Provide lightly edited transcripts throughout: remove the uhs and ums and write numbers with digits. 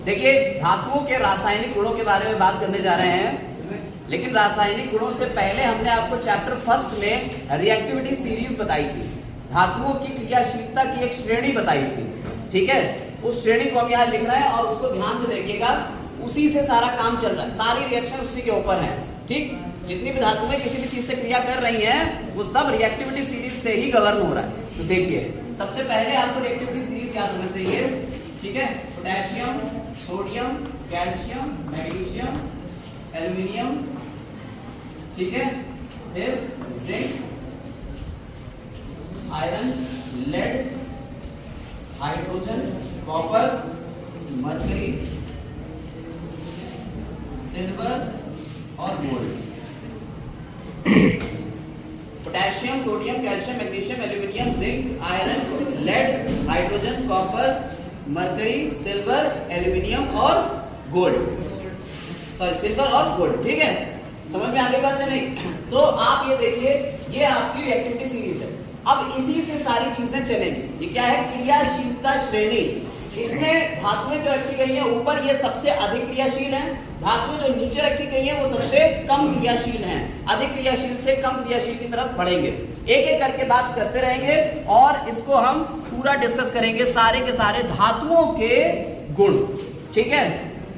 देखिए धातुओं के रासायनिक गुणों के बारे में बात करने जा रहे हैं, लेकिन रासायनिक गुणों से पहले हमने आपको चैप्टर फर्स्ट में रिएक्टिविटी सीरीज बताई थी, धातुओं की क्रियाशीलता की एक श्रेणी बताई थी। ठीक है, उस श्रेणी को हम यहाँ लिख रहे हैं और उसको ध्यान से देखिएगा, उसी से सारा काम चल रहा है, सारी रिएक्शन उसी के ऊपर है। ठीक, जितनी भी धातुएं किसी भी चीज से क्रिया कर रही हैं वो सब रिएक्टिविटी सीरीज से ही गवर्न हो रहा है। तो देखिए सबसे पहले आपको रिएक्टिविटी सीरीज याद होना चाहिए। ठीक है, potassium, sodium, calcium, magnesium, aluminium, ठीक है, फिर zinc, iron, lead, hydrogen, copper, mercury, silver और gold. Potassium, sodium, calcium, magnesium, aluminium, zinc, iron, lead, hydrogen, copper, mercury, silver, aluminium और गोल्ड। सॉरी, सिल्वर और गोल्ड। ठीक है, समझ में आगे बात है नहीं? तो आप ये देखिए, ये आपकी रिएक्टिविटी सीरीज है। अब इसी से सारी चीजें चलेंगी। ये क्या है? क्रियाशीलता श्रेणी। इसमें धातुएं जो रखी गई है ऊपर, ये सबसे अधिक क्रियाशील है, धातुएं जो नीचे रखी गई है वो सबसे कम क्रियाशील हैं। अधिक क्रियाशील से कम क्रियाशील की तरफ बढ़ेंगे। एक एक करके बात करते रहेंगे और इसको हम पूरा डिस्कस करेंगे, सारे के सारे धातुओं के गुण। ठीक है,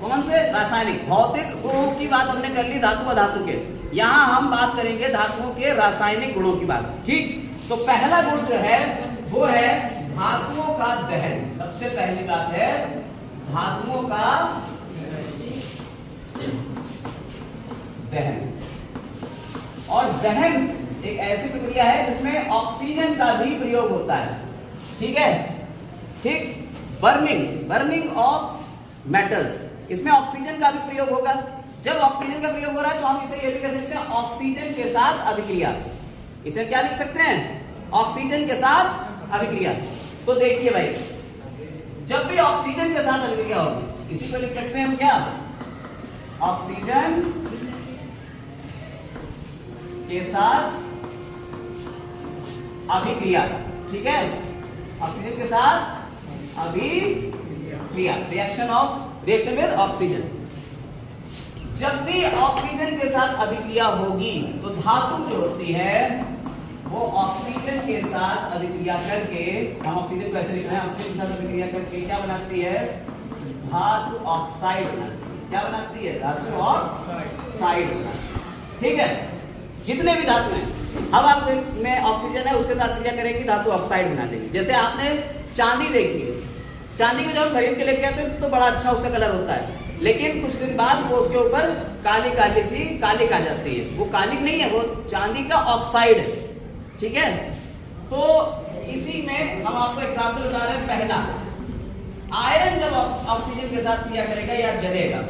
कौन से? रासायनिक भौतिक गुणों की बात हमने कर ली, धातु अधातु के। यहां हम बात करेंगे धातुओं के रासायनिक गुणों की बात। ठीक, तो पहला गुण जो है वो है धातुओं का दहन। सबसे पहली बात है धातुओं का दहन। और दहन एक ऐसी प्रक्रिया है जिसमें ऑक्सीजन का भी प्रयोग होता है। ठीक है, ठीक, बर्निंग ऑफ मेटल्स, इसमें ऑक्सीजन का भी प्रयोग होगा। जब ऑक्सीजन का प्रयोग हो रहा है तो हम इसे ये भी कह सकते हैं ऑक्सीजन के साथ अभिक्रिया। इसे क्या लिख सकते हैं? ऑक्सीजन के साथ अभिक्रिया। तो देखिए भाई, जब भी ऑक्सीजन के साथ अभिक्रिया होगी, इसी को लिख सकते हैं हम क्या? ऑक्सीजन के साथ अभिक्रिया। ठीक है, ऑक्सीजन के साथ अभिक्रिया, रिएक्शन विद ऑक्सीजन। जब भी ऑक्सीजन के साथ अभिक्रिया होगी तो धातु जो होती है वो ऑक्सीजन के साथ अभिक्रिया करके, हम ऑक्सीजन को ऐसे लिख रहे हैं, ऑक्सीजन के साथ अभिक्रिया करके क्या बनाती है? धातु ऑक्साइड बनाती है। क्या बनाती है? धातु ऑक्साइड बनाती है। ठीक है, जितने भी धातु हैं, अब आप में ऑक्सीजन है उसके साथ क्रिया करेंगे, धातु ऑक्साइड बना लेंगे। जैसे आपने चांदी देखी है, चांदी को जब खरीद के लेके आते हैं तो बड़ा अच्छा उसका कलर होता है, लेकिन कुछ दिन बाद वो उसके ऊपर काली काली सी कालिक आ जाती है। वो कालिक नहीं है, वो चांदी का ऑक्साइड है। ठीक है, तो इसी में हम आपको एग्जाम्पल बता रहे हैं। पहला, आयरन जब ऑक्सीजन के साथ क्रिया करेगा या जलेगा,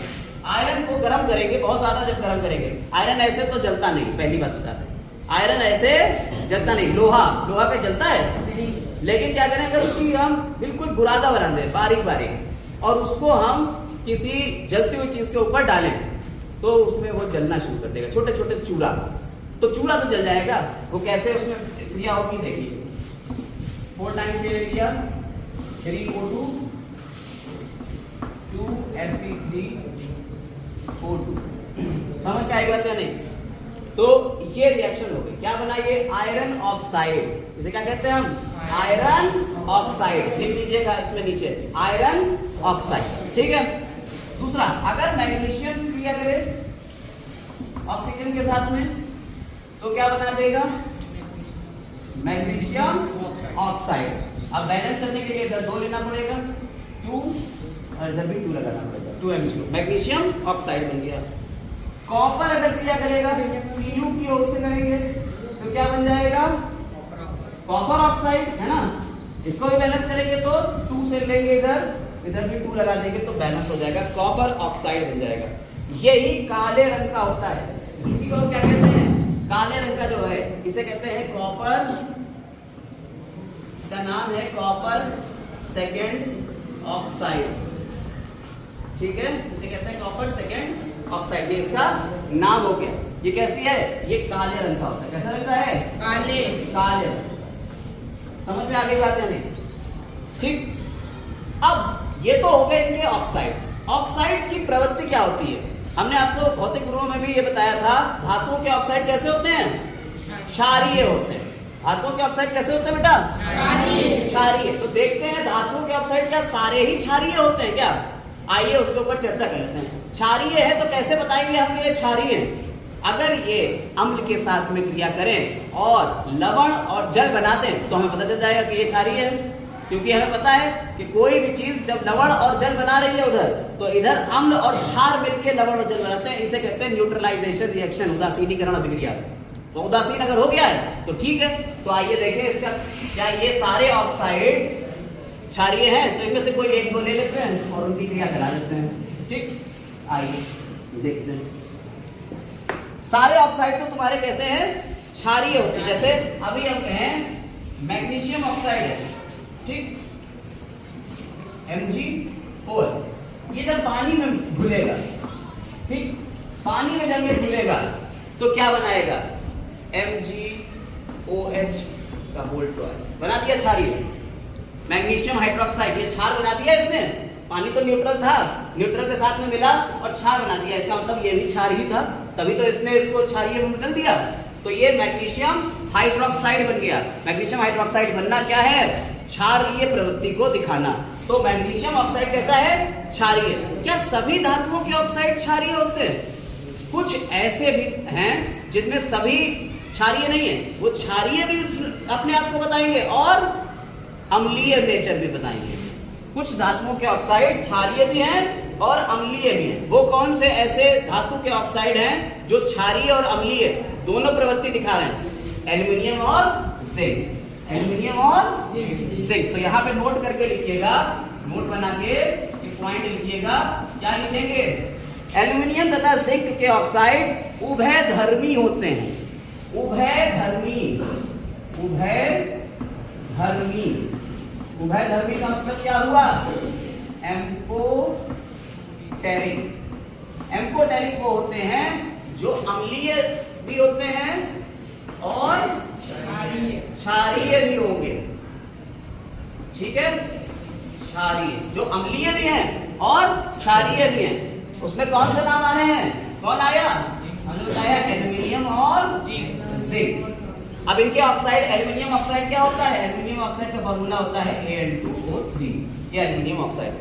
आयरन को गर्म करेंगे, बहुत ज्यादा जब गर्म करेंगे, आयरन ऐसे तो जलता नहीं, पहली बात बताते हैं, आयरन ऐसे जलता नहीं। लोहा का जलता है, लेकिन क्या करें, अगर उसकी हम बिल्कुल बुरादा बना दें, बारीक बारीक, और उसको हम किसी जलती हुई चीज के ऊपर डालें तो उसमें वो जलना शुरू कर देगा, छोटे छोटे चूरा। तो चूरा तो जल जाएगा। वो कैसे उसमें क्रिया होगी देखिए, 4 टाइम्स ये ले लिया, 3O2, 2Fe3O2। समझ में आएगा क्या? नहीं? तो ये रिएक्शन हो गई, क्या बना ये? Iron oxide. इसे क्या कहते हैं हम? Iron oxide. लिख लीजिएगा इसमें नीचे, आयरन ऑक्साइड। ठीक है, दूसरा, अगर मैग्नीशियम क्रिया करे ऑक्सीजन के साथ में तो क्या बना देगा? Magnesium oxide. अब बैलेंस करने के लिए इधर 2 लेना पड़ेगा, 2, और इधर भी 2 लगाना पड़ेगा, 2Mg। मैग्नीशियम ऑक्साइड बन गया। कॉपर अगर क्रिया करेगा, Cu की ओर से करेंगे तो क्या बन जाएगा? कॉपर ऑक्साइड, है ना? इसको भी बैलेंस करेंगे तो 2 से लेंगे, इधर भी 2 लगा देंगे तो बैलेंस हो जाएगा, कॉपर ऑक्साइड बन जाएगा। यही काले रंग का होता है, इसी को क्या कहते हैं? काले रंग का जो है इसे कहते हैं कॉपर, इसका नाम है कॉपर सेकेंड ऑक्साइड। ठीक है, इसे कहते हैं कॉपर सेकेंड ऑक्साइड, ये इसका नाम हो गया। ये कैसी है? ये काले रंग का होता है। कैसा रंग का है? काले। समझ में आ गई बात या नहीं? ठीक, अब ये तो हो गए इनके ऑक्साइड्स। ऑक्साइड्स की प्रवृत्ति क्या होती है? हमने आपको भौतिक गुणों में भी ये बताया था, धातुओं के ऑक्साइड कैसे होते हैं? क्षारीय होते हैं। धातुओं के ऑक्साइड कैसे होते हैं बेटा? क्षारीय। तो देखते हैं धातुओं के ऑक्साइड क्या सारे ही क्षारीय होते हैं क्या? आइए उसके ऊपर चर्चा कर लेते हैं। क्षारीय है तो कैसे बताएंगे हम कि ये क्षारीय है? अगर ये अम्ल के साथ में क्रिया करें और लवण और जल बना दें तो हमें पता चल जाएगा कि ये क्षारीय है, क्योंकि हमें पता है कि कोई भी चीज जब लवण और जल बना रही है उधर, तो इधर अम्ल और क्षार मिलकर लवण और जल बनाते हैं। इसे कहते हैं न्यूट्रलाइजेशन रिएक्शन, उदासीनीकरण अभिक्रिया। तो उदासीन अगर हो गया है तो ठीक है। तो आइए देखें इसका, क्या ये सारे ऑक्साइड क्षारीय हैं? तो इनमें से कोई एक दो ले लेते हैं और उनकी क्रिया करा देते हैं। ठीक, आइए देखते हैं। सारे ऑक्साइड तो तुम्हारे कैसे हैं? क्षारीय होते हैं। जैसे अभी हम कहें मैग्नीशियम ऑक्साइड है, ठीक, Mg4, ये जब पानी में घुलेगा, ठीक, पानी में जब ये घुलेगा तो क्या बनाएगा? MgOH का वोल्ट बना दिया क्षारीय। मैग्नीशियम हाइड्रोक्साइड, ये क्षार बना दिया इसने। पानी तो न्यूट्रल था, न्यूट्रल के साथ में मिला और क्षार बना दिया। इसका मतलब ये भी क्षार ही था, तभी तो इसने इसको क्षारीय में बदल दिया। तो ये मैग्नीशियम हाइड्रोक्साइड बन गया। मैग्नीशियम हाइड्रोक्साइड बनना क्या है? क्षारीय प्रवृत्ति को दिखाना। तो मैग्नीशियम ऑक्साइड कैसा है? क्षारीय। क्या सभी धातुओं के ऑक्साइड क्षारीय होते हैं? कुछ ऐसे भी हैं जिनमें सभी क्षारीय नहीं है, वो क्षारीय भी अपने आप को बताएंगे और अम्लीय नेचर भी बताएंगे। कुछ धातुओं के ऑक्साइड क्षारीय भी हैं और अम्लीय भी हैं। वो कौन से ऐसे धातु के ऑक्साइड हैं जो क्षारीय और अम्लीय दोनों प्रवृत्ति दिखा रहे हैं? एल्युमिनियम और जिंक। एल्युमिनियम और जिंक। तो यहाँ पे नोट करके लिखिएगा, नोट बना के पॉइंट लिखिएगा। क्या लिखेंगे? एल्युमिनियम तथा जिंक के ऑक्साइड उभयधर्मी होते हैं। उभयधर्मी, उभयधर्मी, उभयधर्मी का मतलब क्या हुआ? एम्फोटेरिक। एम्फोटेरिक वो होते हैं जो अम्लीय भी होते हैं और क्षारीय भी होंगे। ठीक है, क्षारीय, जो अम्लीय भी हैं और क्षारीय भी हैं। उसमें कौन से नाम आ रहे हैं? कौन आया? हमने बताया एल्युमिनियम और जिंक। अब इनके ऑक्साइड, एल्युमिनियम ऑक्साइड क्या होता है? एल्युमिनियम ऑक्साइड का फॉर्मूला होता है Al2O3, ये एल्युमिनियम ऑक्साइड।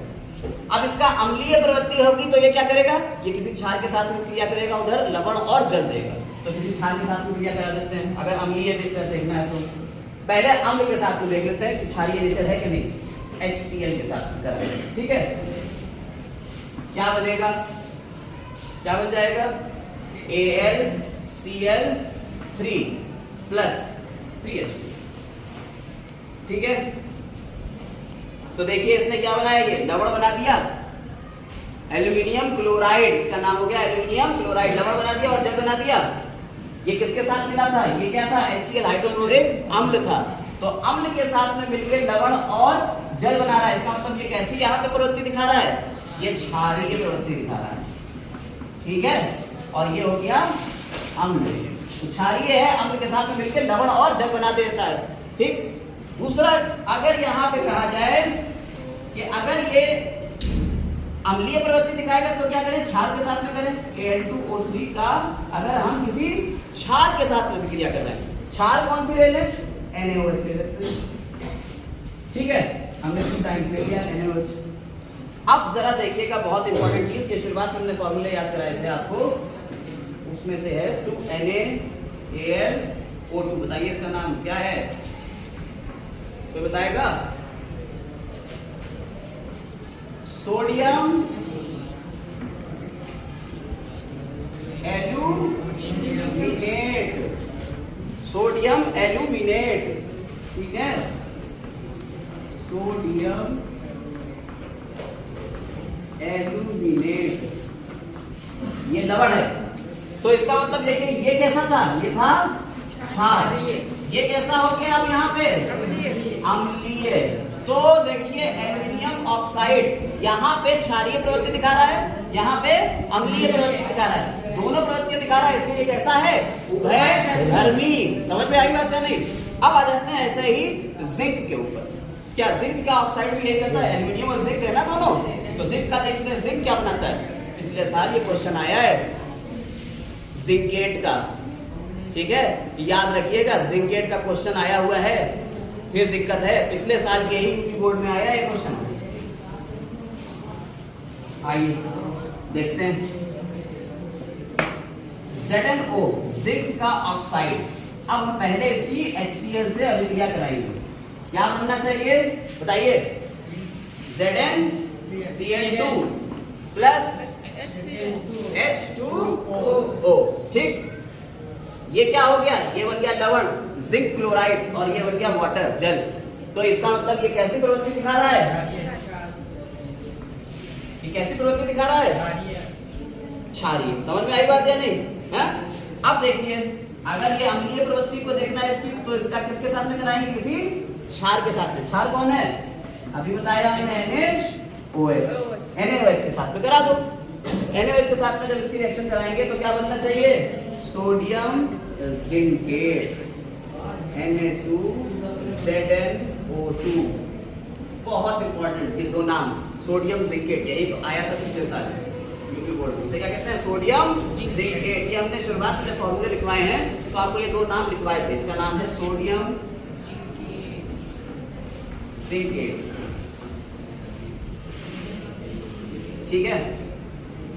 अब इसका अम्लीय प्रवृत्ति होगी तो ये क्या करेगा? ये किसी क्षार के साथ में क्रिया करेगा, उधर लवण और जल देगा। तो किसी क्षार के साथ में क्रिया करा देते हैं। अगर अम्लीय नेचर देखना है तो पहले अम्ल के साथ में देख लेते हैं कि क्षारीय नेचर है कि नहीं। HCl के साथ करा देते हैं, ठीक है। क्या बनेगा? क्या बन जाएगा? AlCl3 प्लस 3H2, ठीक है। तो देखिए इसने क्या बनाया? ये लवण बना दिया, एल्यूमिनियम क्लोराइड, इसका नाम हो गया एल्यूमिनियम क्लोराइड। लवण बना दिया और जल बना दिया। ये किसके साथ मिला था? ये क्या था? HCl, हाइड्रोक्लोरिक अम्ल था। तो अम्ल के साथ में मिलकर लवण और जल बना रहा है। इसका मतलब ये कैसी यहाँ पे प्रवृत्ति दिखा रहा है? ये क्षारीय प्रवृत्ति दिखा रहा है, ठीक है। और ये हो गया अम्ल, क्षारीय है, अम्ल के साथ में मिलकर लवण और जल बना देता है, ठीक। दूसरा, अगर यहाँ पे कहा जाए कि अगर ये अम्लीय प्रवृत्ति दिखाएगा तो क्या करें? क्षार के साथ में करें। Al2O3 का अगर हम किसी क्षार के साथ में क्रिया कर रहे हैं, क्षार कौन सी ले लें? NaOH ले लेते हैं, ठीक है। हमने 2 टाइम्स ले लिया NaOH। अब जरा देखिएगा, बहुत इंपॉर्टेंट चीज, ये शुरुआत में हमने फॉर्मूले याद कराए थे आपको, उसमें से है 2NaAlO2। बताइए इसका नाम क्या है? कोई बताएगा? सोडियम एल्यूमिनेट, सोडियम एल्यूमिनेट, ठीक है। सोडियम एल्यूमिनेट, ये लवण है। तो इसका मतलब देखिए ये कैसा था? ये था क्षार। ये कैसा हो गया अब यहाँ पे? अम्लीय। तो देखिए एल्युमिनियम ऑक्साइड यहाँ पे क्षारीय प्रवृत्ति दिखा रहा है, यहाँ पे अम्लीय प्रवृत्ति दिखा रहा है, दोनों प्रवृत्तियां दिखा रहा है, इसलिए कैसा है? उभयधर्मी। समझ में आई बात या नहीं? अब आ जाते हैं ऐसे ही जिंक के ऊपर। क्या जिंक का ऑक्साइड भी यही रहता है? एल्यूमिनियम और जिंक है ना दोनों, तो जिंक का देखते हैं जिंक क्या बनाता है। पिछले साल ये क्वेश्चन आया है जिंकेट का, ठीक है, याद रखिएगा जिंकेट का क्वेश्चन आया हुआ है, फिर दिक्कत है। पिछले साल के ही यूपी बोर्ड में आया है क्वेश्चन। आइए देखते हैं ZnO जिंक का ऑक्साइड। अब हम पहले इसकी HCl से अभिक्रिया कराएंगे। क्या बनना चाहिए बताइए? ZnCl2 प्लस H2O, ठीक। ये क्या हो गया? ये बन गया लवण जिंक क्लोराइड और ये बन गया वाटर जल। तो इसका मतलब ये कैसी प्रवृत्ति दिखा रहा है? ये कैसी प्रवृत्ति दिखा रहा है? क्षारीय। समझ में आई बात या नहीं है? अब देखिए अगर ये अम्लीय प्रवृत्ति को देखना है इसकी, तो इसका किसके साथ में कराएंगे? किसी क्षार के साथ में। क्षार कौन है? अभी बताया हमने NaOH। NaOH के साथ में करा दो। NaOH के साथ में जब इसकी रिएक्शन कराएंगे तो क्या बनना चाहिए? Sodium zincate Na2ZnO2। बहुत इंपॉर्टेंट ये दो नाम, सोडियम जिंकेट, यही तो आया था पिछले साल यूपी बोर्ड में। इसे क्या कहते हैं? Sodium zincate. ये हमने शुरुआत में फॉर्मूले लिखवाए हैं तो आपको ये दो नाम लिखवाए थे। इसका नाम है सोडियम जिंकेट, ठीक है।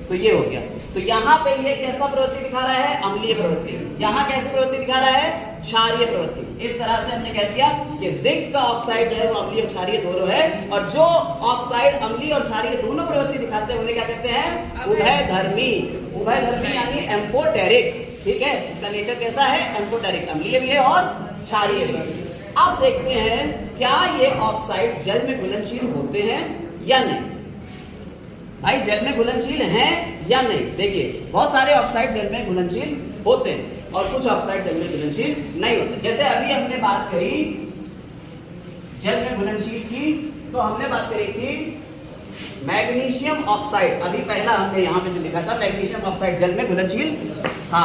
तो ये हो गया। तो यहाँ पे ये कैसा प्रवृत्ति दिखा रहा है? अम्लीय प्रवृत्ति। यहाँ कैसी प्रवृत्ति दिखा रहा है? क्षारीय प्रवृत्ति। इस तरह से हमने कह दिया कि जिंक का ऑक्साइड जो है वो अम्लीय और क्षारीय दोनों है, और जो ऑक्साइड अम्लीय और क्षारीय दोनों प्रवृत्ति दिखाते हैं उन्हें क्या कहते हैं? उभयधर्मी। उभयधर्मी यानी एम्फोटेरिक, ठीक है। इसका नेचर कैसा है? एम्फोटेरिक, अम्लीय भी है और क्षारीय भी। अब देखते हैं क्या ये ऑक्साइड जल में घुलनशील होते हैं या नहीं। भाई जल में घुलनशील हैं या नहीं? देखिए बहुत सारे ऑक्साइड जल में घुलनशील होते हैं और कुछ ऑक्साइड जल में घुलनशील नहीं होते। जैसे अभी हमने बात करी जल में घुलनशील की, तो हमने बात करी थी मैग्नीशियम ऑक्साइड। अभी पहला हमने यहाँ पे जो लिखा था मैग्नीशियम ऑक्साइड जल में घुलनशील था,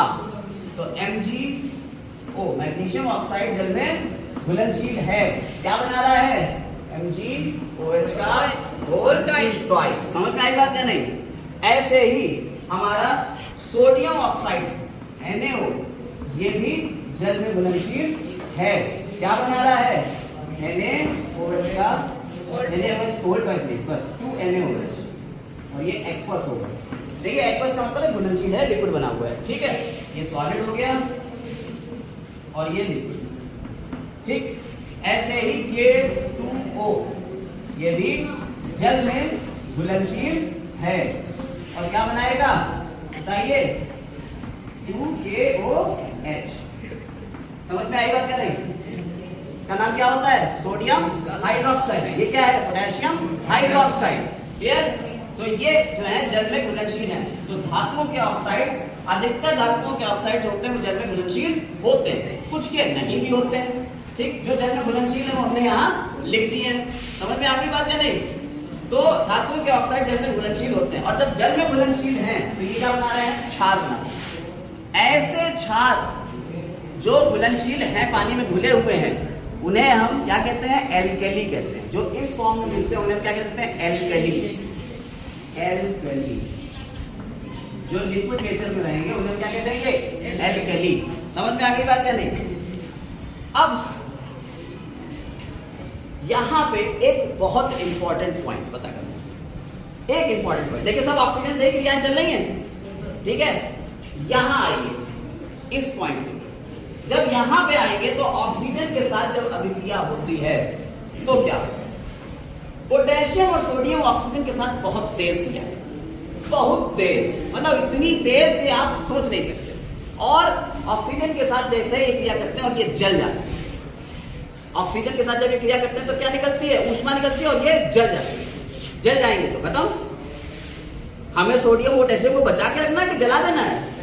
तो MgO मैग्नीशियम ऑक्साइड जल में घुलनशील है। क्या बना रहा है? MgOH का होल ट्वाइस। समझ में आई बात या नहीं? ऐसे ही हमारा सोडियम ऑक्साइड NaO ये भी जल में घुलनशील है। क्या बना रहा है? NaOH का NaOH होल ट्वाइस नहीं, बस 2NaOH, और ये एक्वस होगा। देखिए एक्वस का मतलब घुलनशील है, लिक्विड बना हुआ है, ठीक है। ये सॉलिड हो गया और ये लिक्विड, ठीक। ऐसे ही K2O ये भी जल में घुलनशील है और क्या बनाएगा बताइए? 2KOH। समझ में आई बात क्या नहीं? इसका नाम क्या होता है? Sodium hydroxide. ये क्या है? Potassium hydroxide. क्लियर? तो ये जो है जल में घुलनशील है। तो धातुओं के ऑक्साइड, अधिकतर धातुओं के ऑक्साइड जो होते हैं वो जल में घुलनशील होते हैं, कुछ के नहीं भी होते हैं, ठीक। जो जल में घुलनशील है वो हमने यहाँ लिख दिए हैं। समझ में आ गई बात या नहीं? तो धातुओं के ऑक्साइड जल में घुलनशील होते हैं, और जब जल में घुलनशील हैं तो ये क्या बना रहे हैं? क्षार बना रहे हैं। ऐसे क्षार जो घुलनशील हैं, पानी में घुले हुए हैं, उन्हें हम क्या कहते हैं? एल्कली कहते हैं। जो इस फॉर्म में मिलते हैं उन्हें क्या कहते हैं? एल्कली। एल्कली जो लिक्विड नेचर में रहेंगे उन्हें क्या कहते हैं? एल्कली। समझ में आ गई बात या नहीं? अब यहां पे एक बहुत इंपॉर्टेंट पॉइंट पता करना। एक इंपॉर्टेंट पॉइंट देखिए, सब ऑक्सीजन से ही क्रियाएं चल रही हैं, ठीक है। यहां आइए इस पॉइंट पे। जब यहां पे आएंगे तो ऑक्सीजन के साथ जब अभिक्रिया होती है तो क्या? पोटेशियम और सोडियम ऑक्सीजन के साथ बहुत तेज क्रिया है, बहुत तेज, मतलब इतनी तेज कि आप सोच नहीं सकते। और ऑक्सीजन के साथ जैसे ही क्रिया करते हैं और ये जल जाते हैं। ऑक्सीजन के साथ जब ये क्रिया करते हैं तो क्या निकलती है? ऊष्मा निकलती है और ये जल जाती है। जल जाएंगे तो खत्म। हमें सोडियम पोटेशियम को बचा के रखना है कि जला देना है?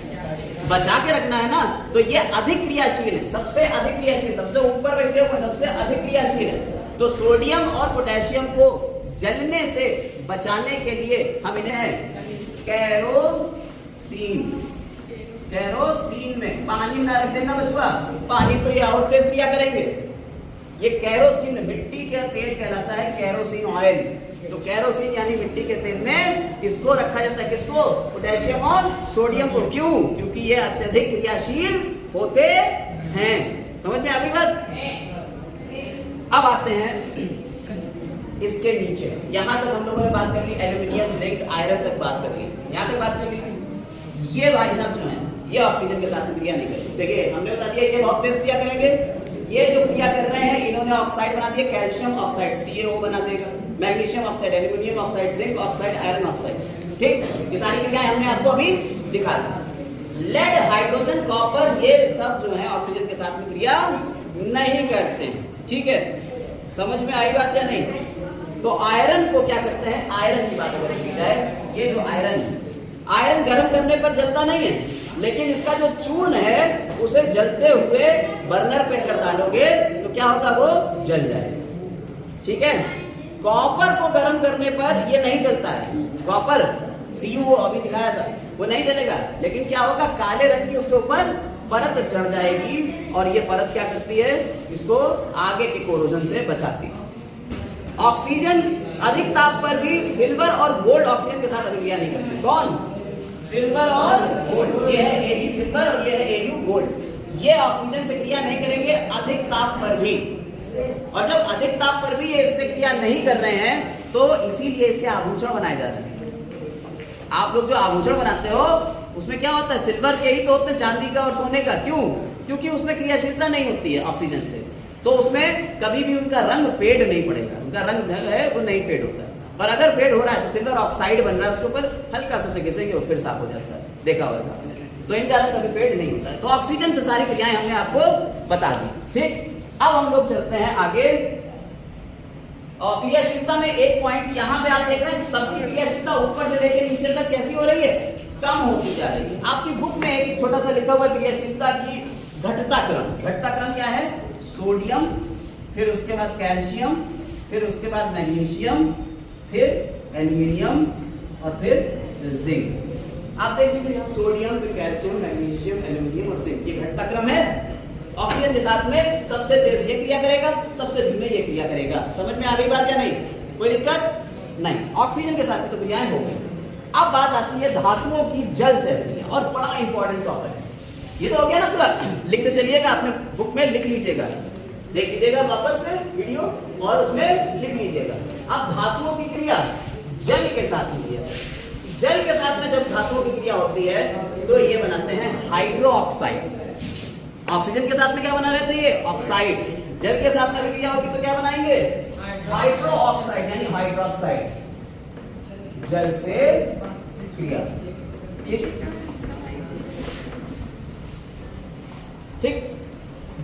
बचा के रखना है ना। तो ये अधिक क्रियाशील है, सबसे अधिक क्रियाशील, सबसे ऊपर बैठे हुए सबसे अधिक क्रियाशील है। तो सोडियम और पोटेशियम को जलने से बचाने के लिए हम इन्हें केरोसिन, केरोसिन में पानी में रख देना बचुआ। पानी तो ये और तेज क्रिया करेंगे, ये कैरोसिन मिट्टी का तेल कहलाता है, कैरोसिन ऑयल। तो कैरोसिन यानी मिट्टी के तेल में इसको रखा जाता है, किसको? पोटेशियम और सोडियम को। क्यों? क्योंकि ये अत्यधिक क्रियाशील होते हैं। समझ में आ गई बात? अब आते हैं इसके नीचे। यहां तक हम लोगों ने बात कर ली, एल्यूमिनियम, जिंक, आयरन तक बात कर ली, यहां तक बात कर ली थी। ये भाई साहब जो है ये ऑक्सीजन के साथ क्रिया नहीं करेंगे। देखिए हमने बता दिया ये बहुत तेज क्रिया करेंगे। ये जो क्रिया कर रहे हैं इन्होंने ऑक्साइड बना दिया, कैल्शियम ऑक्साइड CaO बना देगा, magnesium oxide, aluminium oxide, zinc oxide, iron oxide. ठीक, ये सारी क्रियाएं हमने आपको अभी दिखा दी। लेड, हाइड्रोजन, कॉपर ये सब जो है ऑक्सीजन के साथ में क्रिया नहीं करते हैं। ठीक है, समझ में आई बात या नहीं? तो आयरन को क्या करते हैं? आयरन की बात अगर की जाए, ये जो आयरन गर्म करने पर जलता नहीं है, लेकिन इसका जो चूर्ण है उसे जलते हुए बर्नर पे अगर डालोगे तो क्या होगा? वो जल जाएगा। ठीक है, कॉपर को गर्म करने पर ये नहीं जलता है। कॉपर CuO अभी दिखाया था, वो नहीं जलेगा, लेकिन क्या होगा? काले रंग की उसके ऊपर परत चढ़ जाएगी और ये परत क्या करती है? इसको आगे के कोरोजन से बचाती है। ऑक्सीजन अधिक ताप पर भी सिल्वर और गोल्ड ऑक्सीजन के साथ अभिक्रिया नहीं करते। कौन? सिल्वर और गोल्ड। ये है Ag सिल्वर और ये है Au गोल्ड। ये ऑक्सीजन से क्रिया नहीं करेंगे अधिक ताप पर भी। और जब अधिक ताप पर भी ये इससे क्रिया नहीं कर रहे हैं तो इसीलिए इसके आभूषण बनाए जा रहे हैं। आप लोग जो आभूषण बनाते हो उसमें क्या होता है? सिल्वर के ही तो होते हैं, चांदी का और सोने का। क्यों? क्योंकि उसमें क्रियाशीलता नहीं होती है ऑक्सीजन से, तो उसमें कभी भी उनका रंग फेड नहीं पड़ेगा, उनका रंग है वो नहीं फेड होता है। और अगर फेड हो रहा है तो सिल्वर ऑक्साइड बन रहा है, उसके ऊपर हल्का सा घिसेंगे और फिर साफ हो जाता है, देखा होगा। तो इनका रंग कभी फेड नहीं होता है। तो ऑक्सीजन से सारी क्रियाएं हमने आपको बता दी। ठीक, अब हम लोग चलते हैं आगे। और क्रियाशीलता में एक पॉइंट यहां पे आप देख रहे हैं, सबकी क्रियाशीलता ऊपर से लेकर नीचे तक कैसी हो रही है? कम होती जा रही है। आपकी बुक में एक छोटा सा लिखा हुआ क्रियाशीलता की घटता क्रम। घटता क्रम क्या है? सोडियम, फिर उसके बाद कैल्शियम, फिर उसके बाद मैग्नीशियम, फिर एल्यूमिनियम और फिर जिंक। आप देख लीजिए यहाँ सोडियम, फिर कैल्शियम, मैग्नीशियम, एल्यूमिनियम और जिंक, ये घटता क्रम है। ऑक्सीजन के साथ में सबसे तेज ये क्रिया करेगा, सबसे धीमे ये क्रिया करेगा। समझ में आ गई बात या नहीं? कोई दिक्कत नहीं? ऑक्सीजन के साथ में तो क्रियाएं हो गई। अब बात आती है धातुओं की जल से क्रिया, और बड़ा इंपॉर्टेंट टॉपिक है ये। तो हो गया ना पूरा, लिखते चलिएगा, अपने बुक में लिख लीजिएगा, देख लीजिएगा वापस से वीडियो और उसमें लिख लीजिएगा। अब धातुओं की क्रिया जल के साथ होती है। जल के साथ में जब धातुओं की क्रिया होती है तो ये बनाते हैं हाइड्रो ऑक्साइड। ऑक्सीजन के साथ में क्या बना रहे थे? ये ऑक्साइड। जल के साथ में भी क्रिया होगी तो क्या बनाएंगे? हाइड्रो ऑक्साइड यानी हाइड्रोक्साइड। जल से क्रिया। ठीक,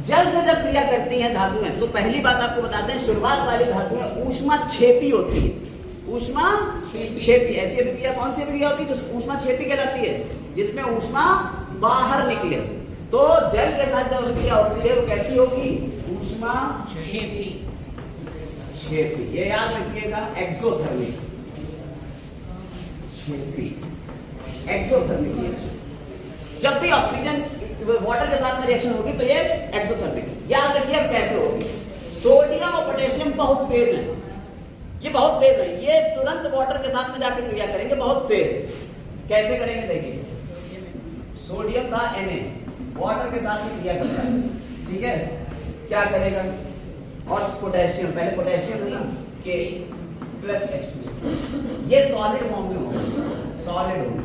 जल से जब क्रिया करती हैं धातुएं तो पहली बात आपको बताते हैं, शुरुआत वाली धातुएं ऊष्माक्षेपी होती है। ऊष्माक्षेपी ऐसी अभिक्रिया, कौन सी अभिक्रिया होती है जो ऊष्माक्षेपी कहलाती है? जिसमें ऊष्मा बाहर निकले। तो जल के साथ जब अभिक्रिया होती है वो कैसी होगी? ऊष्माक्षेपी। ये याद रखिएगा, एक्सोथर्मिक। एक्सोथर्मिक। जब भी ऑक्सीजन वाटर के साथ में रिएक्शन होगी तो ये एक्सोथर्मिक। याद रखिए अब कैसे होगी। सोडियम और पोटेशियम बहुत तेज है, ये बहुत तेज है, ये तुरंत वाटर के साथ में जाकर क्रिया करेंगे बहुत तेज। कैसे करेंगे देखिए। सोडियम था Na, वाटर के साथ में क्रिया करता है, ठीक है, क्या करेगा? और पोटेशियम, पहले पोटेशियम है ना, K प्लस H2, ये सॉलिड फॉर्म में होगा, सॉलिड होगा।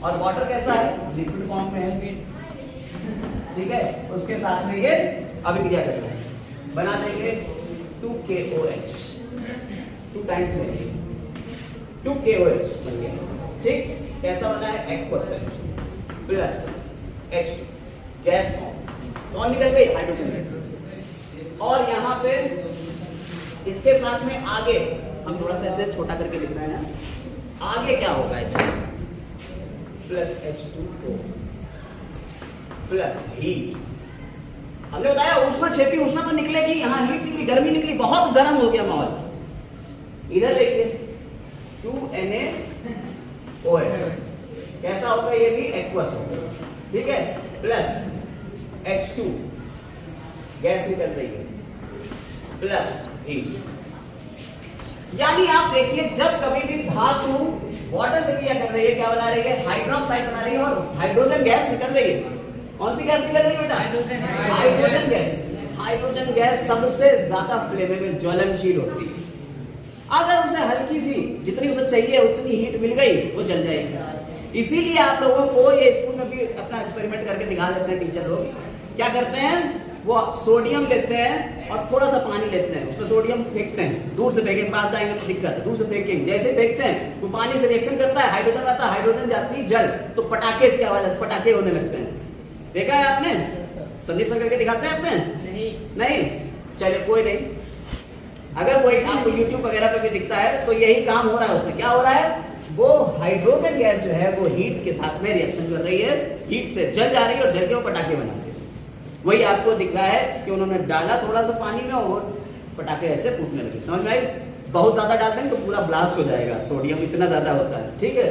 और वाटर कैसा है? लिक्विड फॉर्म में है, ठीक है। उसके साथ में ये अभिक्रिया करना है, बना देंगे 2KOH, 2 टाइम्स लेंगे 2KOH बन गया, ठीक। कैसा बना है? Aqueous plus H2, gas form. कौन निकल गई? Hydrogen gas. और यहाँ पे इसके साथ में आगे हम थोड़ा सा ऐसे छोटा करके लिख रहे हैं, आगे क्या होगा इसमें? Plus H2O plus heat. हमने बताया ऊष्माक्षेपी, ऊष्मा तो निकलेगी, यहाँ हीट निकली, गर्मी निकली, बहुत गर्म हो गया माहौल। इधर देखिए 2NaOH, कैसा होगा? ये भी एक्वस होगा, ठीक है, प्लस H2, गैस निकल रही है, प्लस हीट। यानी आप देखिए जब कभी भी धातु वाटर से क्रिया कर रही है, क्या बना रही है? हाइड्रोक्साइड बना रही है और हाइड्रोजन गैस निकल रही है। कौन सी गैस निकल रही है बेटा? Hydrogen gas. हाइड्रोजन गैस सबसे ज्यादा फ्लेमेबल, ज्वलनशील होती है। अगर उसे हल्की सी, जितनी उसे चाहिए उतनी हीट मिल गई, वो जल जाएगी। इसीलिए आप लोगों को ये स्कूल में भी अपना एक्सपेरिमेंट करके दिखा देते हैं टीचर लोग। क्या करते हैं, वो सोडियम लेते हैं और थोड़ा सा पानी लेते हैं, उसमें सोडियम फेंकते हैं, दूर से फेंकेंगे, पास जाएंगे तो दिक्कत है, दूर से फेंकेंगे, जैसे फेंकते हैं वो पानी से रिएक्शन करता है, हाइड्रोजन आता है, हाइड्रोजन जाती है जल, तो पटाखे की आवाज आती है, पटाखे होने लगते हैं। देखा है आपने? संदीप सर करके दिखाते हैं आपने? नहीं? चलिए कोई नहीं, अगर कोई आपको यूट्यूब वगैरह पे भी दिखता है तो यही काम हो रहा है। उसमें क्या हो रहा है, वो हाइड्रोजन गैस जो है वो हीट के साथ में रिएक्शन कर रही है, हीट से जल जा रही है और जल के वो पटाखे बनाते हैं। वही आपको दिख रहा है कि उन्होंने डाला थोड़ा सा पानी में और पटाखे ऐसे फूटने लगे। समझ में आई? बहुत ज्यादा डालते हैं तो पूरा ब्लास्ट हो जाएगा, सोडियम इतना ज्यादा होता है। ठीक है,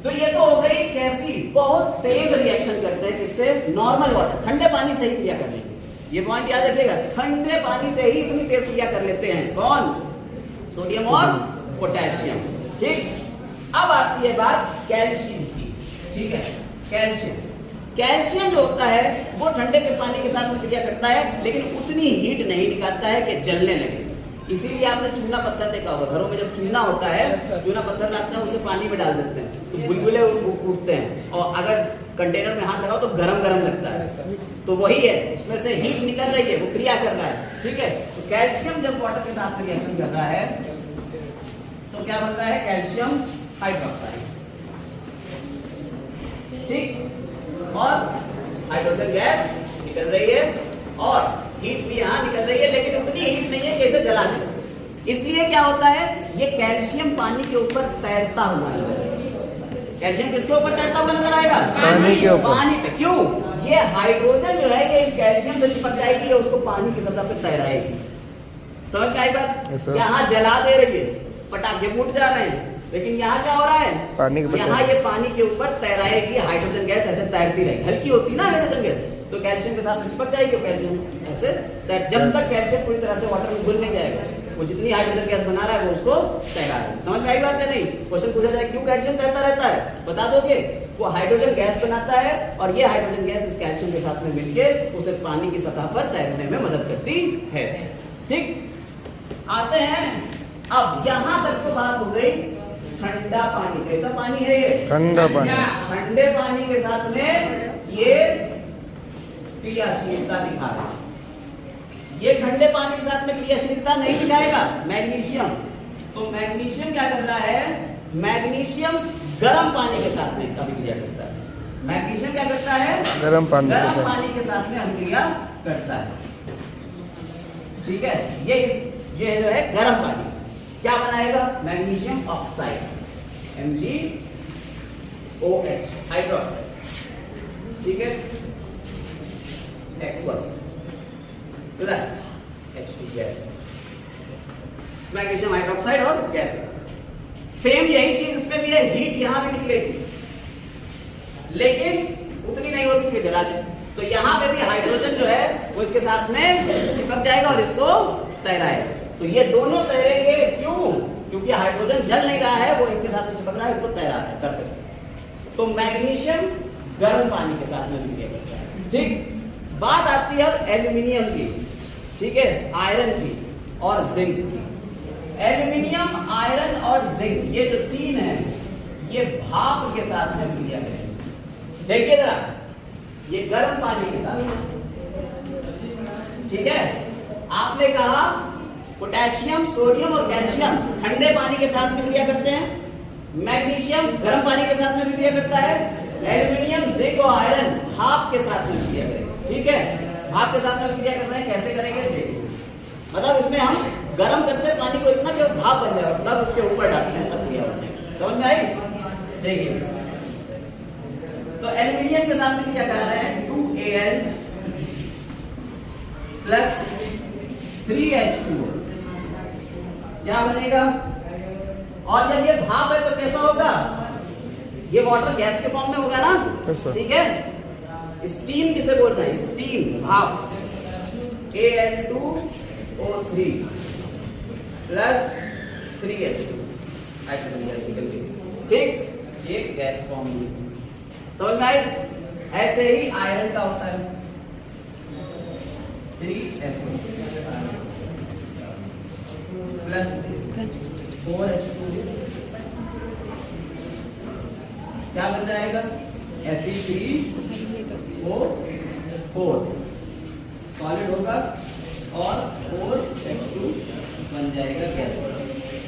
तो ये तो हो गई कैसी, बहुत तेज रिएक्शन करते हैं किससे? नॉर्मल वाटर, ठंडे पानी से ही क्रिया कर लेंगे। ये पॉइंट याद रखिएगा, ठंडे पानी से ही इतनी तेज क्रिया कर लेते हैं। कौन? सोडियम और पोटेशियम। ठीक, अब आती है बात कैल्शियम की। ठीक है, कैल्शियम कैल्शियम जो होता है वो ठंडे के पानी के साथ में क्रिया करता है, लेकिन उतनी हीट नहीं निकालता है कि जलने लगे। इसीलिए आपने चूना पत्थर देखा होगा, घरों में जब चूना होता है, चूना पत्थर लाते हैं, उसे पानी में डाल देते हैं तो बुलबुले उठते हैं, और अगर कंटेनर में हाथ लगाओ तो गरम गरम लगता है। तो वही है, उसमें से हीट निकल रही है, वो क्रिया कर रहा है। ठीक है, तो कैल्शियम जब वाटर के साथ रिएक्शन कर रहा है तो क्या बनता है? Calcium hydroxide. ठीक, और हाइड्रोजन गैस निकल रही है और हीट भी यहाँ निकल रही है, लेकिन उतनी हीट नहीं है कि इसे जला दे। इसलिए क्या होता है, ये कैल्शियम पानी के ऊपर तैरता हुआ नजर आएगा। कैल्शियम किसके ऊपर तैरता हुआ नजर आएगा? पानी के ऊपर। पानी पे। क्यों? ये हाइड्रोजन जो है ये इस कैल्शियम से चिपक जाएगी, ये उसको पानी की सतह पे तैराएगी। समझ में आई बात? यहाँ जला दे रही है, पटाखे फूट जा रहे हैं, लेकिन यहाँ क्या हो रहा है, यहाँ ये पानी के ऊपर तैराएगी, हाइड्रोजन गैस ऐसे तैरती रहेगी। हल्की होती ना हाइड्रोजन गैस, तो कैल्शियम के साथ में चिपक जाएगी, कैल्शियम ऐसे जब तक कैल्शियम पूरी तरह से वाटर में घुल नहीं जाएगा, वो जितनी हाइड्रोजन गैस बना रहा है वो उसको तैरा रहा है। समझ में आई बात या नहीं? क्वेश्चन पूछा जाए क्यों कैल्शियम तैरता रहता है, बता दोगे? वो हाइड्रोजन गैस बनाता है और ये हाइड्रोजन गैस इस कैल्शियम के साथ में मिलकर उसे पानी की सतह पर तैरने में मदद करती है। ठीक, आते हैं अब यहां तक तो बात हो गई ठंडा पानी। कैसा पानी है ये? ठंडा पानी। ठंडे पानी के साथ में ये क्रियाशीलता दिखा रहा है। ये ठंडे पानी के साथ में क्रियाशीलता नहीं दिखाएगा मैग्नीशियम। तो मैग्नीशियम क्या कर रहा है? मैग्नीशियम गर्म पानी के साथ में अभिक्रिया करता है। मैग्नीशियम क्या करता है? गर्म पानी के साथ में अभिक्रिया करता है। ठीक है, ये जो है गर्म पानी क्या बनाएगा? Magnesium oxide, MgOH hydroxide. ठीक है, aqueous plus H2 gas, magnesium hydroxide और गैस। सेम यही चीज इसमें भी है, हीट यहां भी निकलेगी लेकिन उतनी नहीं होगी कि जला दे। तो यहां पे भी हाइड्रोजन जो है वो इसके साथ में चिपक जाएगा और इसको तैराएगा। तो ये दोनों तैरेंगे, क्यों? क्योंकि हाइड्रोजन जल नहीं रहा है, वो इनके साथ में चिपक रहा है, इसको तैरा रहा है सरफेस पे। तो मैग्नीशियम गर्म पानी के साथ में विक्रिया करता है। ठीक, बात आती है अब एल्यूमिनियम की। ठीक है, आयरन की और जिंक की। एल्यूमिनियम, आयरन और जिंक ये जो तीन है ये भाप के साथ में विक्रिया करेंगे। देखिए जरा, ये गर्म पानी के साथ। ठीक है, आपने कहा पोटेशियम, सोडियम और कैल्शियम ठंडे पानी के साथ में क्रिया करते हैं, मैग्नीशियम गर्म पानी के साथ में विक्रिया करता है, एल्यूमिनियम, जिंक और आयरन भाप के साथ में क्रिया करेंगे। ठीक है, भाप के साथ में क्रिया कर रहे हैं, कैसे करेंगे देखिए। मतलब इसमें हम गर्म करते हैं पानी को इतना कि वो भाप बन जाए, तब उसके ऊपर डालते हैं, तब क्रिया होती है। समझ में आई? देखिए, तो एल्यूमिनियम के साथ में क्रिया करा रहे हैं, 2Al प्लस 3H2, क्या बनेगा? और जब ये भाप है तो कैसा होगा? ये वाटर गैस के फॉर्म में होगा ना। ठीक है, स्टीम जिसे बोल रहे हैं, स्टीम, भाप, Al2 O3 plus 3H2 hydrogen gas निकल गई। ठीक, ये गैस फॉर्म हुई। समझ में आई? ऐसे ही आयरन का होता है 3F प्लस 4H2 क्या बन जाएगा? Fe3O4 सॉलिड होगा और 4H2 बन जाएगा गैस।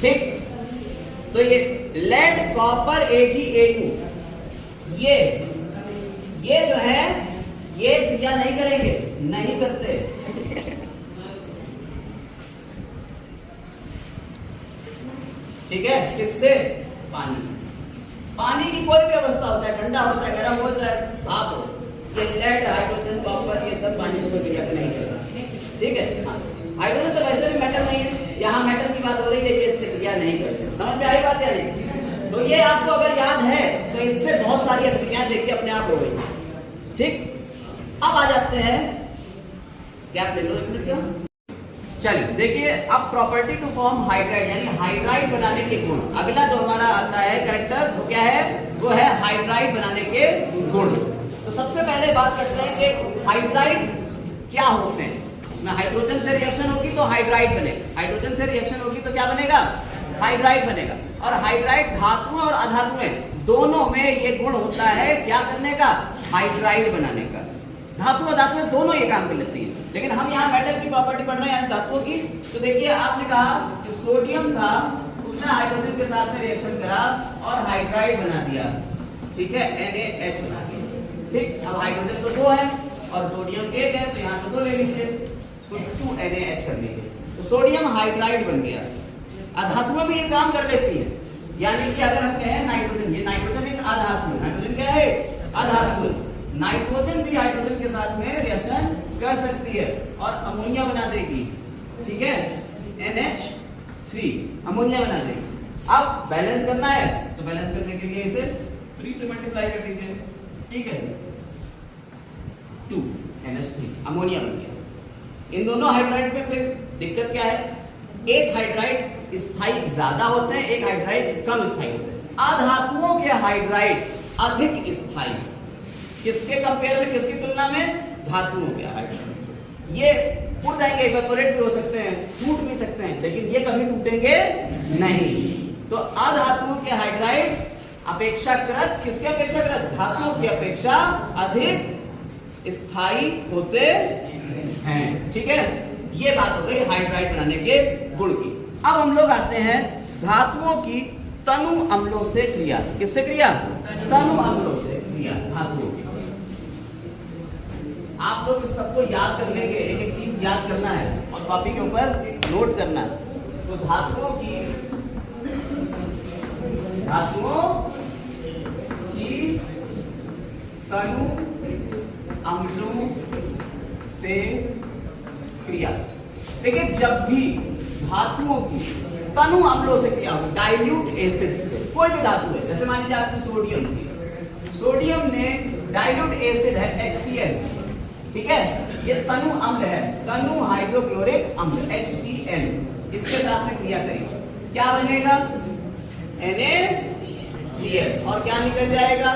ठीक, तो ये लेड कॉपर AgAu ये जो है ये क्रिया नहीं करेंगे, नहीं करते। ठीक है, किससे? पानी से। पानी की कोई भी अवस्था हो, चाहे ठंडा हो, चाहे गर्म हो, चाहे भाप हो, ये लेड, हाइड्रोजन, कॉपर ये सब पानी से कोई क्रिया नहीं करेगा। ठीक है, हाँ। हाइड्रोजन तो वैसे भी मेटल नहीं है, यहाँ मेटल की बात हो रही है, ये इससे क्रिया नहीं करते। समझ में आई बात या नहीं? तो ये आपको अगर याद है तो इससे बहुत सारी क्रियाएं देखिए अपने आप हो गई। ठीक, अब आ जाते हैं, गैप ले लो एक मिनट का। चलिए देखिए, अब प्रॉपर्टी टू फॉर्म हाइड्राइड यानी हाइड्राइड बनाने के गुण। अगला जो हमारा आता है कैरेक्टर वो क्या है? वो है हाइड्राइड बनाने के गुण। तो सबसे पहले बात करते हैं कि हाइड्राइड क्या होते हैं। इसमें हाइड्रोजन से रिएक्शन होगी तो हाइड्राइड बनेगा, हाइड्रोजन से रिएक्शन होगी तो क्या बनेगा? हाइड्राइड बनेगा। और हाइड्राइड धातुओं और अधातुएं दोनों में ये गुण होता है क्या करने का? हाइड्राइड बनाने का। धातु और धातुएं दोनों ये काम कर लेती है, लेकिन हम यहाँ मेटल की प्रॉपर्टी पढ़ रहे हैं यानी धातुओं की। तो देखिए, आपने कहा कि सोडियम था, उसने हाइड्रोजन के साथ में रिएक्शन करा और हाइड्राइड बना दिया। ठीक है, NaH बना दिया। ठीक, अब हाइड्रोजन तो 2 है और सोडियम 1 है, तो यहाँ पे 2 ले लीजिए, 2NaH कर लीजिए, तो सोडियम हाइड्राइड बन गया। अधातुएं भी ये काम कर लेती है, यानी कि अगर हम कहें नाइट्रोजन, ये नाइट्रोजन एक अधातु है। नाइट्रोजन क्या है? अधातु। नाइट्रोजन भी हाइड्रोजन के साथ में रिएक्शन कर सकती है और अमोनिया बना देगी। ठीक है, NH3 अमोनिया बना देगी। अब बैलेंस करना है तो बैलेंस करने के लिए इसे 3 से मल्टीप्लाई कर दीजिए। ठीक है, 2NH3 अमोनिया बन गया। इन दोनों हाइड्राइड में फिर दिक्कत क्या है? एक हाइड्राइड स्थायी ज्यादा होते हैं, एक हाइड्राइड कम स्थायी होते हैं। अधातुओं के हाइड्राइड अधिक स्थायी। किसके कंपेयर में, किसकी तुलना में? धातुओं के हाइड्राइड। ये उड़ जाएंगे, इवेपोरेट भी हो सकते हैं, टूट भी सकते हैं, लेकिन ये कभी टूटेंगे नहीं। तो अधातुओं के हाइड्राइड अपेक्षाकृत, किसके अपेक्षाकृत? धातुओं की अपेक्षा अधिक स्थायी होते हैं। ठीक है, ये बात हो गई हाइड्राइड बनाने के गुण की। अब हम लोग आते हैं धातुओं की तनु अम्लों से क्रिया। किससे क्रिया? तनु अम्लों से क्रिया धातुओं की। आप लोग इस सबको याद कर लेंगे, एक एक चीज याद करना है और कॉपी के ऊपर नोट करना है। तो धातुओं की तनु अम्लों से क्रिया। देखिए, जब भी धातुओं की तनु अम्लों से क्रिया हो, डाइल्यूट एसिड से, कोई भी धातु है, जैसे मान लीजिए आपकी सोडियम थी, सोडियम में डाइल्यूट एसिड है HCl। ठीक है, ये तनु अम्ल है, तनु हाइड्रोक्लोरिक अम्ल HCl। इसके साथ में क्रिया करेंगे, क्या बनेगा? NaCl और क्या निकल जाएगा?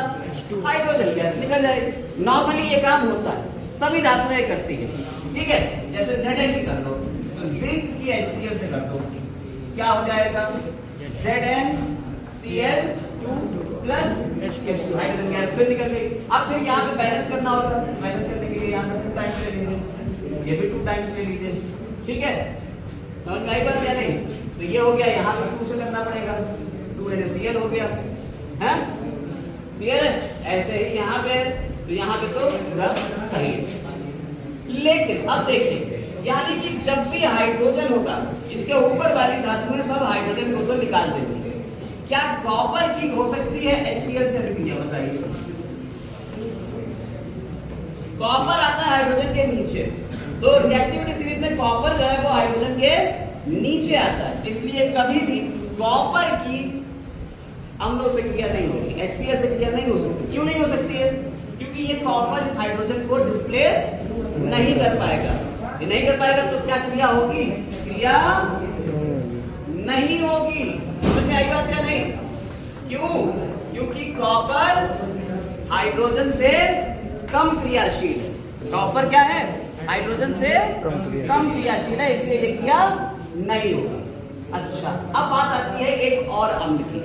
हाइड्रोजन गैस निकल जाएगी। नॉर्मली ये काम होता है, सभी धातुएं करती है। ठीक है, जैसे Zn भी कर दो, तो जिंक की HCl से कर दो, क्या हो जाएगा? ZnCl2 plus H2 hydrogen gas फिर निकल गई। अब फिर यहाँ पे बैलेंस करना होगा, बैलेंस करने के लिए यहाँ पे 2 टाइम्स ले लीजिए, ये भी 2 टाइम्स ले लीजिए। ठीक है, समझ में आई बात या नहीं? तो ये हो गया, यहाँ पे 2 से करना पड़ेगा, 2NaCl हो गया है, क्लियर है? ऐसे ही यहाँ पे, तो यहाँ पे तो सही है। लेकिन अब देखिए, यानी कि जब भी हाइड्रोजन होगा, इसके ऊपर वाली धातुएं सब हाइड्रोजन को तो निकाल देती है। क्या कॉपर की हो सकती है HCl से रिक्रिया? बताइए। कॉपर आता है हाइड्रोजन के नीचे, तो रिएक्टिविटी सीरीज में कॉपर जो है वो हाइड्रोजन के नीचे आता है, इसलिए कभी भी कॉपर की अम्लों से क्रिया नहीं होगी, HCl से क्रिया नहीं हो सकती। क्यों नहीं हो सकती है? क्योंकि ये कॉपर इस हाइड्रोजन को डिस्प्लेस नहीं कर पाएगा। ये नहीं कर पाएगा तो क्या क्रिया होगी? प्रतिक्रिया नहीं होगी। समझ में आई बात या नहीं? क्यों? क्योंकि कॉपर हाइड्रोजन से कम क्रियाशील है। कॉपर क्या है? हाइड्रोजन से कम क्रियाशील है, इसलिए ये क्रिया नहीं होगा। अच्छा, अब बात आती है एक और अम्ल की।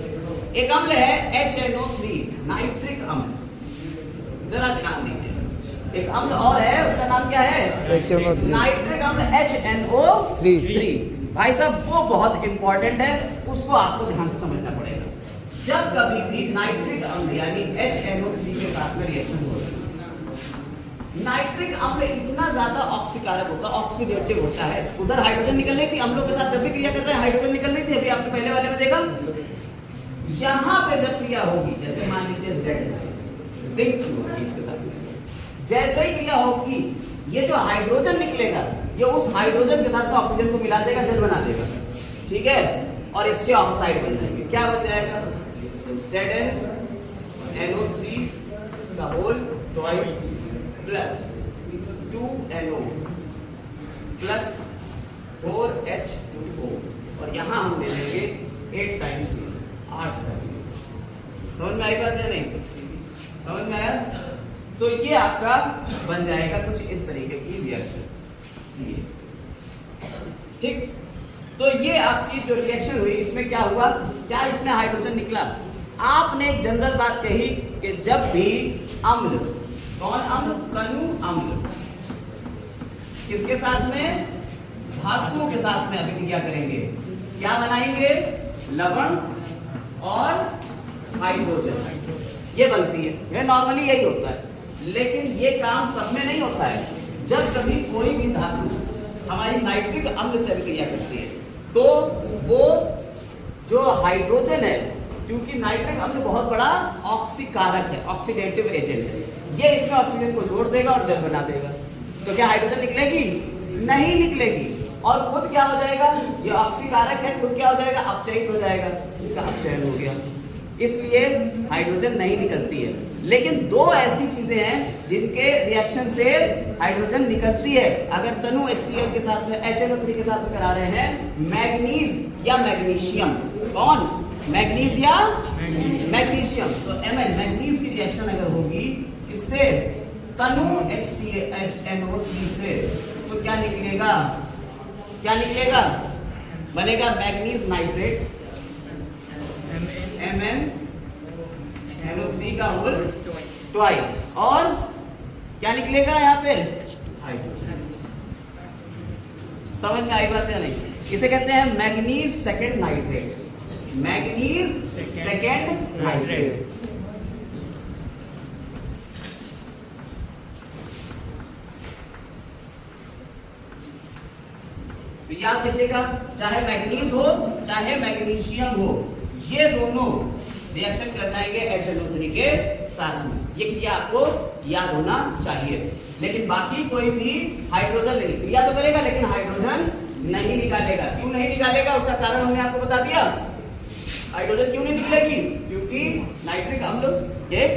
एक अम्ल है HNO3 नाइट्रिक अम्ल। जरा ध्यान दीजिए, एक अम्ल और है, उसका नाम क्या है? नाइट्रिक अम्ल HNO3। भाई साहब वो बहुत इंपॉर्टेंट है, उसको आपको ध्यान से समझना पड़ेगा। जब कभी भी नाइट्रिक अम्ल यानी HNO3 के साथ में रिएक्शन हो रहा है, नाइट्रिक अम्ल इतना ज्यादा ऑक्सीकारक होता है, ऑक्सीडेटिव होता है। उधर हाइड्रोजन निकल रही थी, अम्लों के साथ जब भी क्रिया कर रहे हैं हाइड्रोजन निकल रही थी, अभी आपने पहले वाले में देखा। यहां पे जब क्रिया होगी, जैसे मान लीजिए Z जिंक होगी इसके साथ में, जैसे ही क्रिया होगी ये जो हाइड्रोजन निकलेगा ये उस हाइड्रोजन के साथ ऑक्सीजन को मिला देगा, जल बना देगा, ठीक है, और इससे ऑक्साइड बन जाएंगे। क्या बन जाएगा? ZnNO3 का whole twice plus 2NO plus 4H2O, और यहां हम ले लेंगे 8 टाइम्स 8। समझ में आई बात या नहीं? समझ में आया? तो ये आपका बन जाएगा कुछ इस तरीके की रिएक्शन, ठीक। तो ये आपकी जो रिएक्शन हुई इसमें क्या हुआ? क्या इसमें हाइड्रोजन निकला? आपने एक जनरल बात कही कि जब भी अम्ल, कौन अम्ल? तनु अम्ल, किसके साथ में? धातुओं के साथ में अभिक्रिया करेंगे, क्या बनाएंगे? लवण और हाइड्रोजन, ये बनती है। ये नॉर्मली यही होता है, लेकिन ये काम सब में नहीं होता है। जब कभी कोई भी धातु हमारी नाइट्रिक अम्ल से अभिक्रिया करती है तो वो जो हाइड्रोजन है, क्योंकि नाइट्रिक अम्ल बहुत बड़ा ऑक्सीकारक है, ऑक्सीडेटिव एजेंट है, ये इसमें ऑक्सीजन को जोड़ देगा और जल बना देगा। तो क्या हाइड्रोजन निकलेगी? नहीं निकलेगी। और खुद क्या हो जाएगा? ये ऑक्सीकारक है, खुद क्या हो जाएगा? अपचयित हो जाएगा, इसका अपचयन हो गया, इसलिए हाइड्रोजन नहीं निकलती है। लेकिन दो ऐसी चीजें हैं जिनके रिएक्शन से हाइड्रोजन निकलती है। अगर तनु HCl के साथ में HNO3 के साथ में करा रहे हैं, मैग्नीज या मैग्नीशियम, कौन? मैग्नीज या मैग्नीशियम, तो Mn मैग्नीज की रिएक्शन अगर होगी इससे तनु HNO3 से, तो क्या निकलेगा? क्या निकलेगा? बनेगा मैग्नीज नाइट्रेट MnNO3 का होल ट्वाइस, और क्या निकलेगा यहाँ पे? हाइड्रोजन। समझ में आई बात या नहीं? इसे कहते हैं manganese second nitrate, manganese second nitrate. तो याद रखिएगा, चाहे मैग्नीज हो चाहे मैग्नीशियम हो, ये दोनों रिएक्शन करवाएंगे HNO3 के साथ में। ये क्रिया आपको याद होना चाहिए। लेकिन बाकी कोई भी हाइड्रोजन नहीं, क्रिया तो करेगा लेकिन हाइड्रोजन नहीं निकालेगा। क्यों नहीं निकालेगा? उसका कारण हमने आपको बता दिया। हाइड्रोजन क्यों नहीं निकलेगी? क्योंकि नाइट्रिक अम्ल एक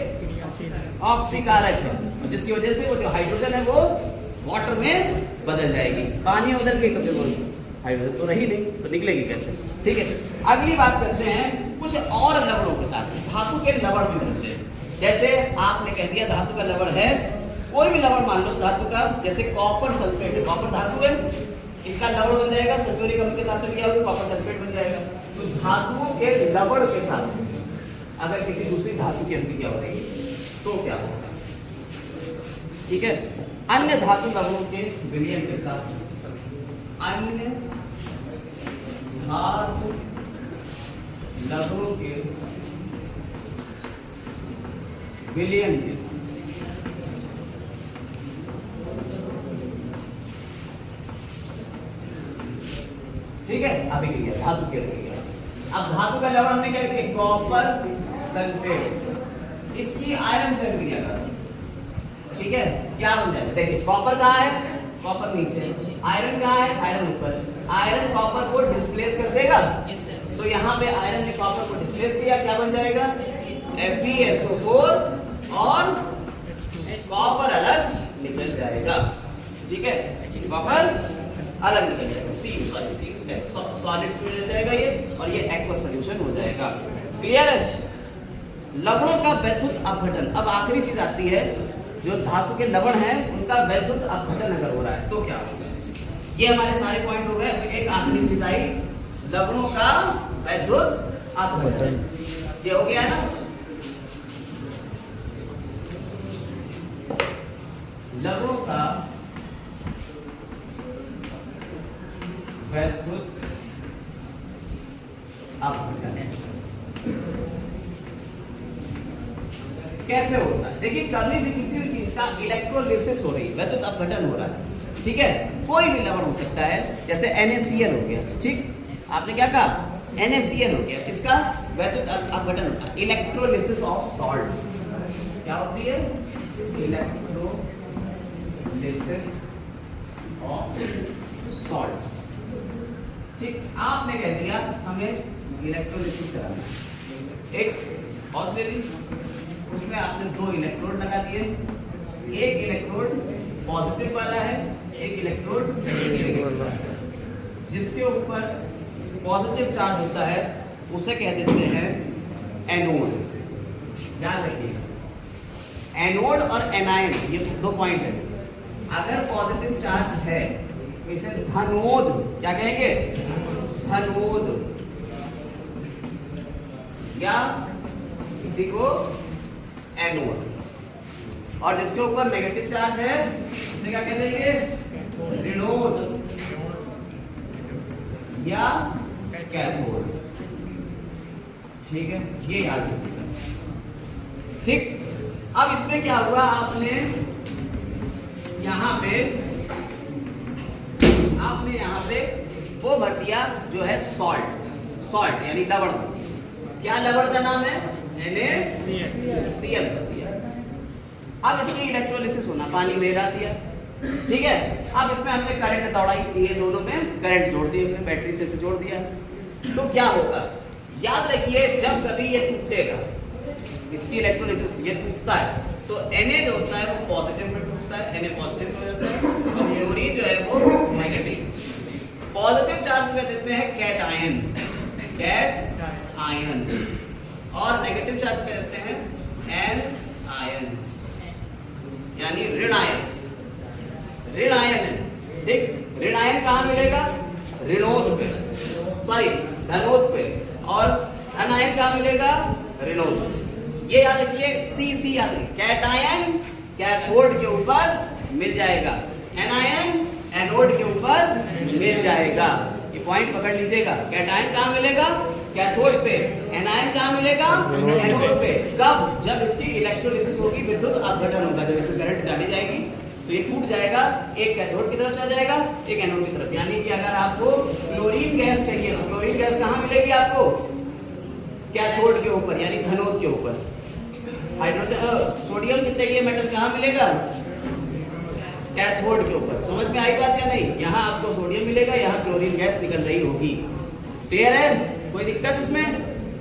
ऑक्सीकारक है, जिसकी वजह से वो जो हाइड्रोजन है वो वाटर में बदल जाएगी। पानी में बदल गई तो फिर हाइड्रोजन तो रही नहीं, तो निकलेगी कैसे? ठीक है, अगली बात करते हैं कुछ और लवणों के साथ। धातु के लवण भी बनते हैं। जैसे आपने कह दिया धातु का लवण है, कोई भी लवण मान लो धातु का, जैसे कॉपर सल्फेट है, कॉपर धातु है, इसका लवण बन जाएगा, सल्फ्यूरिक अम्ल के साथ में क्या होगा? कॉपर सल्फेट बन जाएगा। तो धातुओं के लवण के साथ अगर किसी दूसरी धातु की अभिक्रिया हो रही तो क्या होगा? ठीक है, अन्य धातु लवणों के विलयन के साथ, अन्य धातु लवणों के विलयन के साथ, ठीक है, अभिक्रिया धातु की अभिक्रिया। अब धातु का लवण हमने क्या किया? कॉपर सल्फेट, इसकी आयरन से अभिक्रिया करा, ठीक है, क्या बन जाएगा? देखिए कॉपर कहाँ है? कॉपर नीचे, आयरन कहाँ है? आयरन ऊपर। आयरन कॉपर को डिस्प्लेस कर देगा, तो यहाँ पे आयरन ने कॉपर को डिस्प्लेस किया, क्या बन जाएगा? FeSO4 और कॉपर अलग निकल जाएगा, ठीक है, कॉपर अलग निकल जाएगा, C सॉलिड फ्लूइड हो जाएगा ये, और ये एक्वस सॉल्यूशन हो जाएगा। क्लियर है? लवणों का वैद्युत अपघटन। अब आखिरी चीज आती है, जो धातु के लवण हैं उनका वैद्युत अपघटन अगर हो रहा है तो क्या होगा। ये हमारे सारे पॉइंट हो गए। एक आखिरी चीज आई, लवणों का वैद्युत अपघटन। ये हो गया ना, लवणों का वैद्युत अपघटन कैसे होता है। देखिए कभी भी किसी भी चीज का इलेक्ट्रोलिसिस हो रही है, वैद्युत अपघटन हो रहा है, ठीक है, कोई भी लवण हो सकता है, जैसे NaCl हो गया, ठीक, आपने क्या कहा, NaCl हो गया, इसका वैद्युत अपघटन होता है। इलेक्ट्रोलिसिस ऑफ सॉल्ट्स क्या होती है, इलेक्ट्रोलिसिस ऑफ सॉल्ट्स, ठीक। आपने कह दिया हमें इलेक्ट्रोलिसिस कराना है, एक हौस ले ली, उसमें आपने 2 इलेक्ट्रोड लगा दिए, एक इलेक्ट्रोड पॉजिटिव वाला है, एक इलेक्ट्रोड नेगेटिव वाला है। जिसके ऊपर पॉजिटिव चार्ज होता है उसे कह देते हैं एनोड। याद रखिएगा, एनोड और एनायन ये 2 पॉइंट है। अगर पॉजिटिव चार्ज है तो इसे धनोद, क्या कहेंगे, धनोद, या किसी को एनोड। और जिसके ऊपर नेगेटिव चार्ज है उसे क्या कह देंगे, ऋणोद या कैथोड, ठीक है, ये याद रखिएगा, ठीक। अब इसमें क्या हुआ, आपने यहां पे वो भर दिया जो है सॉल्ट यानी लवण। क्या लवण का नाम है, NaCl कर दिया। अब इसकी इलेक्ट्रोलिसिस होना, पानी में डाल दिया, ठीक है। अब इसमें हमने करंट दौड़ाई, ये दोनों में करंट जोड़ दिया, हमने बैटरी से जोड़ दिया, तो क्या होगा, याद रखिए जब कभी ये टूटेगा, इसकी इलेक्ट्रोलिसिस ये टूटता है तो Na जो होता है वो पॉजिटिव में टूटता है, Na पॉजिटिव में हो जाता है, और क्लोरीन जो है वो नेगेटिव। पॉजिटिव चार्ज को कह देते हैं कैटायन, और नेगेटिव चार्ज कह देते हैं एनायन, यानी ऋण आयन, ठीक। ऋण आयन कहाँ मिलेगा, ऋणोद पे, सॉरी धनोद पे, और धनायन कहाँ मिलेगा, ऋणोद। ये याद रखिए, सी याद रखिए, कैटायन कैथोड के ऊपर मिल जाएगा, एनायन एनोड के ऊपर मिल जाएगा। ये पॉइंट पकड़ लीजिएगा, कैटायन कहाँ मिलेगा, कैथोड पे, एनायन कहाँ मिलेगा, एनोड पे। कब, जब इसकी इलेक्ट्रोलिसिस होगी, विद्युत अपघटन होगा, जब इसमें करंट डाली जाएगी तो ये टूट जाएगा, एक कैथोड की तरफ चला जाएगा, एक एनोड की तरफ। यानी कि अगर आपको क्लोरीन गैस चाहिए तो क्लोरीन गैस कहाँ मिलेगी आपको, कैथोड के ऊपर यानी धनोद के ऊपर। हाइड्रोजन सोडियम चाहिए मेटल कहाँ मिलेगा, कैथोड के ऊपर। समझ में आई बात या नहीं, यहाँ आपको सोडियम मिलेगा, यहाँ क्लोरीन गैस निकल रही होगी। क्लियर है, कोई दिक्कत इसमें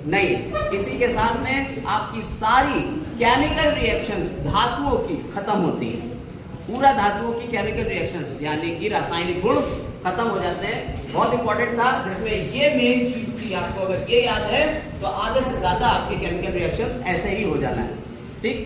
नहीं। इसी के साथ में आपकी सारी केमिकल रिएक्शंस धातुओं की खत्म होती है, पूरा धातुओं की केमिकल रिएक्शंस यानी कि रासायनिक गुण खत्म हो जाते हैं। बहुत इंपॉर्टेंट था, जिसमें ये मेन चीज थी, आपको अगर ये याद है तो आधे से ज्यादा आपके केमिकल रिएक्शंस ऐसे ही हो जाना है, ठीक।